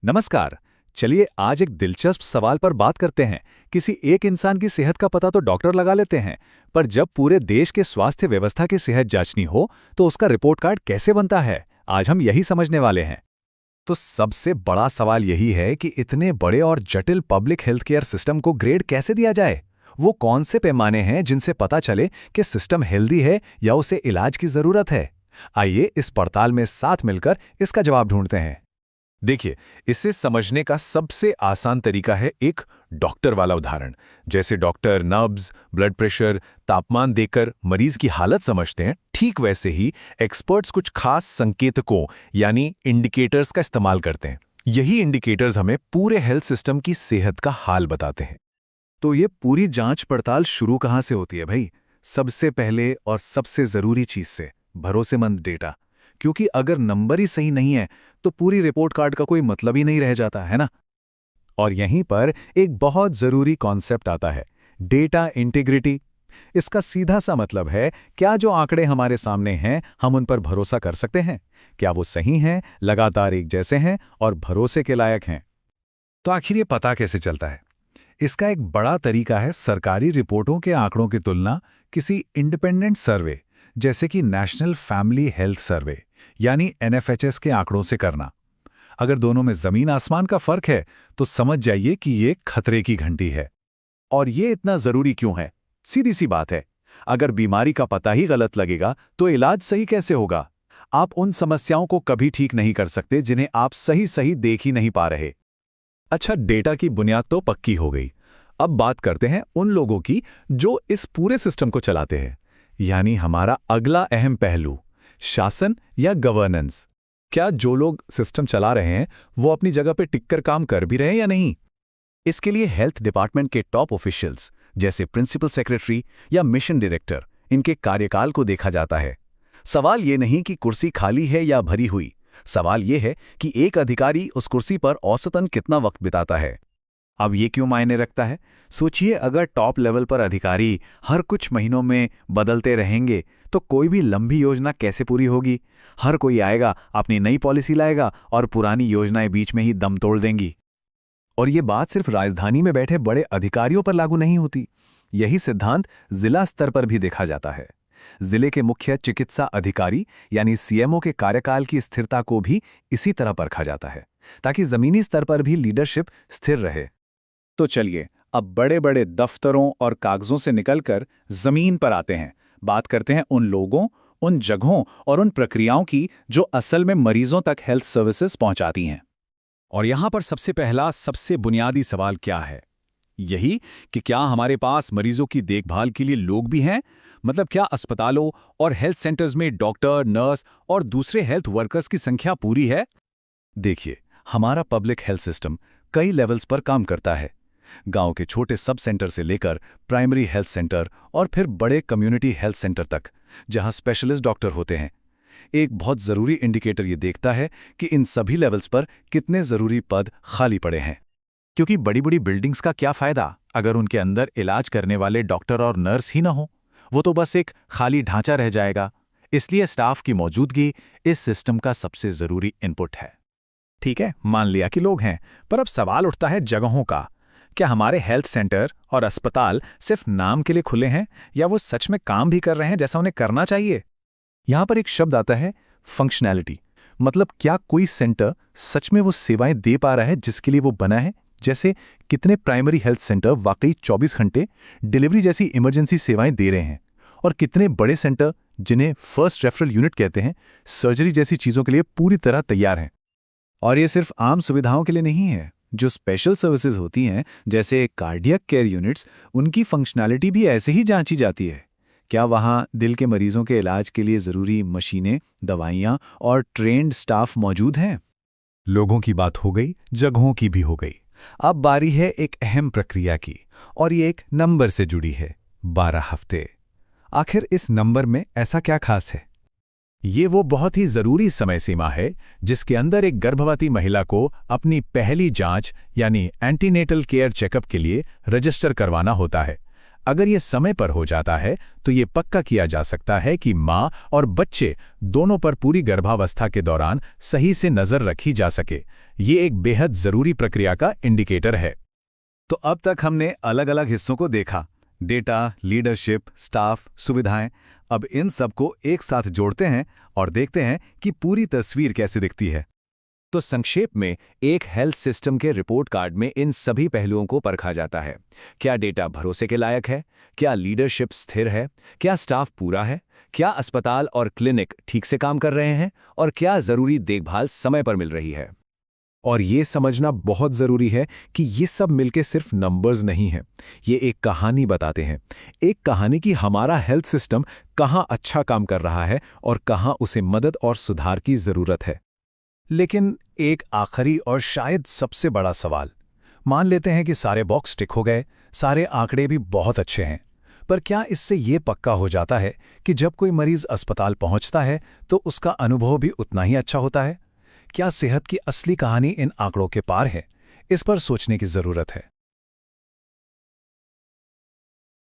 नमस्कार। चलिए आज एक दिलचस्प सवाल पर बात करते हैं। किसी एक इंसान की सेहत का पता तो डॉक्टर लगा लेते हैं, पर जब पूरे देश के स्वास्थ्य व्यवस्था की सेहत जांचनी हो तो उसका रिपोर्ट कार्ड कैसे बनता है? आज हम यही समझने वाले हैं। तो सबसे बड़ा सवाल यही है कि इतने बड़े और जटिल पब्लिक हेल्थ केयर सिस्टम को ग्रेड कैसे दिया जाए? वो कौन से पैमाने हैं जिनसे पता चले कि सिस्टम हेल्दी है या उसे इलाज की जरूरत है? आइए इस पड़ताल में साथ मिलकर इसका जवाब ढूंढते हैं। देखिए, इसे समझने का सबसे आसान तरीका है एक डॉक्टर वाला उदाहरण। जैसे डॉक्टर नब्ज, ब्लड प्रेशर, तापमान देकर मरीज की हालत समझते हैं, ठीक वैसे ही एक्सपर्ट्स कुछ खास संकेतकों यानी इंडिकेटर्स का इस्तेमाल करते हैं। यही इंडिकेटर्स हमें पूरे हेल्थ सिस्टम की सेहत का हाल बताते हैं। तो ये पूरी जांच पड़ताल शुरू कहाँ से होती है भाई? सबसे पहले और सबसे जरूरी चीज से, भरोसेमंद डेटा। क्योंकि अगर नंबर ही सही नहीं है तो पूरी रिपोर्ट कार्ड का कोई मतलब ही नहीं रह जाता है ना। और यहीं पर एक बहुत जरूरी कॉन्सेप्ट आता है, डेटा इंटीग्रिटी। इसका सीधा सा मतलब है, क्या जो आंकड़े हमारे सामने हैं हम उन पर भरोसा कर सकते हैं? क्या वो सही हैं, लगातार एक जैसे हैं और भरोसे के लायक हैं? तो आखिर ये पता कैसे चलता है? इसका एक बड़ा तरीका है सरकारी रिपोर्टों के आंकड़ों की तुलना किसी इंडिपेंडेंट सर्वे जैसे कि नेशनल फैमिली हेल्थ सर्वे यानी एनएफएचएस के आंकड़ों से करना। अगर दोनों में जमीन आसमान का फर्क है तो समझ जाइए कि ये खतरे की घंटी है। और ये इतना जरूरी क्यों है? सीधी सी बात है, अगर बीमारी का पता ही गलत लगेगा तो इलाज सही कैसे होगा? आप उन समस्याओं को कभी ठीक नहीं कर सकते जिन्हें आप सही सही देख ही नहीं पा रहे। अच्छा, डेटा की बुनियाद तो पक्की हो गई। अब बात करते हैं उन लोगों की जो इस पूरे सिस्टम को चलाते हैं, यानी हमारा अगला अहम पहलू, शासन या गवर्नेंस। क्या जो लोग सिस्टम चला रहे हैं वो अपनी जगह पे टिककर काम कर भी रहे हैं या नहीं? इसके लिए हेल्थ डिपार्टमेंट के टॉप ऑफिशियल्स जैसे प्रिंसिपल सेक्रेटरी या मिशन डायरेक्टर, इनके कार्यकाल को देखा जाता है। सवाल ये नहीं कि कुर्सी खाली है या भरी हुई, सवाल ये है कि एक अधिकारी उस कुर्सी पर औसतन कितना वक्त बिताता है। अब ये क्यों मायने रखता है? सोचिए, अगर टॉप लेवल पर अधिकारी हर कुछ महीनों में बदलते रहेंगे तो कोई भी लंबी योजना कैसे पूरी होगी? हर कोई आएगा, अपनी नई पॉलिसी लाएगा और पुरानी योजनाएं बीच में ही दम तोड़ देंगी। और ये बात सिर्फ राजधानी में बैठे बड़े अधिकारियों पर लागू नहीं होती। यही सिद्धांत जिला स्तर पर भी देखा जाता है। जिले के मुख्य चिकित्सा अधिकारी यानी सीएमओ के कार्यकाल की स्थिरता को भी इसी तरह परखा जाता है, ताकि जमीनी स्तर पर भी लीडरशिप स्थिर रहे। तो चलिए अब बड़े बड़े दफ्तरों और कागजों से निकलकर जमीन पर आते हैं। बात करते हैं उन लोगों, उन जगहों और उन प्रक्रियाओं की जो असल में मरीजों तक हेल्थ सर्विसेज पहुंचाती हैं। और यहां पर सबसे पहला, सबसे बुनियादी सवाल क्या है? यही कि क्या हमारे पास मरीजों की देखभाल के लिए लोग भी हैं? मतलब क्या अस्पतालों और हेल्थ सेंटर्स में डॉक्टर, नर्स और दूसरे हेल्थ वर्कर्स की संख्या पूरी है? देखिए, हमारा पब्लिक हेल्थ सिस्टम कई लेवल्स पर काम करता है। गांव के छोटे सब सेंटर से लेकर प्राइमरी हेल्थ सेंटर और फिर बड़े कम्युनिटी हेल्थ सेंटर तक, जहां स्पेशलिस्ट डॉक्टर होते हैं। एक बहुत जरूरी इंडिकेटर ये देखता है कि इन सभी लेवल्स पर कितने जरूरी पद खाली पड़े हैं। क्योंकि बड़ी बड़ी बिल्डिंग्स का क्या फायदा अगर उनके अंदर इलाज करने वाले डॉक्टर और नर्स ही ना हो? वो तो बस एक खाली ढांचा रह जाएगा। इसलिए स्टाफ की मौजूदगी इस सिस्टम का सबसे जरूरी इनपुट है। ठीक है, मान लिया कि लोग हैं, पर अब सवाल उठता है जगहों का। क्या हमारे हेल्थ सेंटर और अस्पताल सिर्फ नाम के लिए खुले हैं या वो सच में काम भी कर रहे हैं जैसा उन्हें करना चाहिए? यहां पर एक शब्द आता है, फंक्शनैलिटी। मतलब क्या कोई सेंटर सच में वो सेवाएं दे पा रहा है जिसके लिए वो बना है? जैसे कितने प्राइमरी हेल्थ सेंटर वाकई 24 घंटे डिलीवरी जैसी इमरजेंसी सेवाएं दे रहे हैं, और कितने बड़े सेंटर जिन्हें फर्स्ट रेफरल यूनिट कहते हैं, सर्जरी जैसी चीजों के लिए पूरी तरह तैयार हैं। और ये सिर्फ आम सुविधाओं के लिए नहीं है। जो स्पेशल सर्विसेज होती हैं जैसे कार्डियक केयर यूनिट्स, उनकी फंक्शनैलिटी भी ऐसे ही जांची जाती है। क्या वहां दिल के मरीजों के इलाज के लिए जरूरी मशीनें, दवाइयां और ट्रेन्ड स्टाफ मौजूद हैं? लोगों की बात हो गई, जगहों की भी हो गई। अब बारी है एक अहम प्रक्रिया की, और ये एक नंबर से जुड़ी है, 12 हफ्ते। आखिर इस नंबर में ऐसा क्या खास है? ये वो बहुत ही जरूरी समय सीमा है जिसके अंदर एक गर्भवती महिला को अपनी पहली जांच यानी एंटीनेटल केयर चेकअप के लिए रजिस्टर करवाना होता है। अगर ये समय पर हो जाता है तो ये पक्का किया जा सकता है कि माँ और बच्चे दोनों पर पूरी गर्भावस्था के दौरान सही से नज़र रखी जा सके। ये एक बेहद ज़रूरी प्रक्रिया का इंडिकेटर है। तो अब तक हमने अलग अलग हिस्सों को देखा, डेटा, लीडरशिप, स्टाफ, सुविधाएं। अब इन सबको एक साथ जोड़ते हैं और देखते हैं कि पूरी तस्वीर कैसी दिखती है। तो संक्षेप में, एक हेल्थ सिस्टम के रिपोर्ट कार्ड में इन सभी पहलुओं को परखा जाता है। क्या डेटा भरोसे के लायक है? क्या लीडरशिप स्थिर है? क्या स्टाफ पूरा है? क्या अस्पताल और क्लिनिक ठीक से काम कर रहे हैं? और क्या जरूरी देखभाल समय पर मिल रही है? और ये समझना बहुत ज़रूरी है कि ये सब मिलके सिर्फ नंबर्स नहीं हैं, ये एक कहानी बताते हैं। एक कहानी कि हमारा हेल्थ सिस्टम कहाँ अच्छा काम कर रहा है और कहाँ उसे मदद और सुधार की ज़रूरत है। लेकिन एक आखिरी और शायद सबसे बड़ा सवाल, मान लेते हैं कि सारे बॉक्स टिक हो गए, सारे आंकड़े भी बहुत अच्छे हैं, पर क्या इससे ये पक्का हो जाता है कि जब कोई मरीज अस्पताल पहुंचता है तो उसका अनुभव भी उतना ही अच्छा होता है? क्या सेहत की असली कहानी इन आंकड़ों के पार है? इस पर सोचने की ज़रूरत है।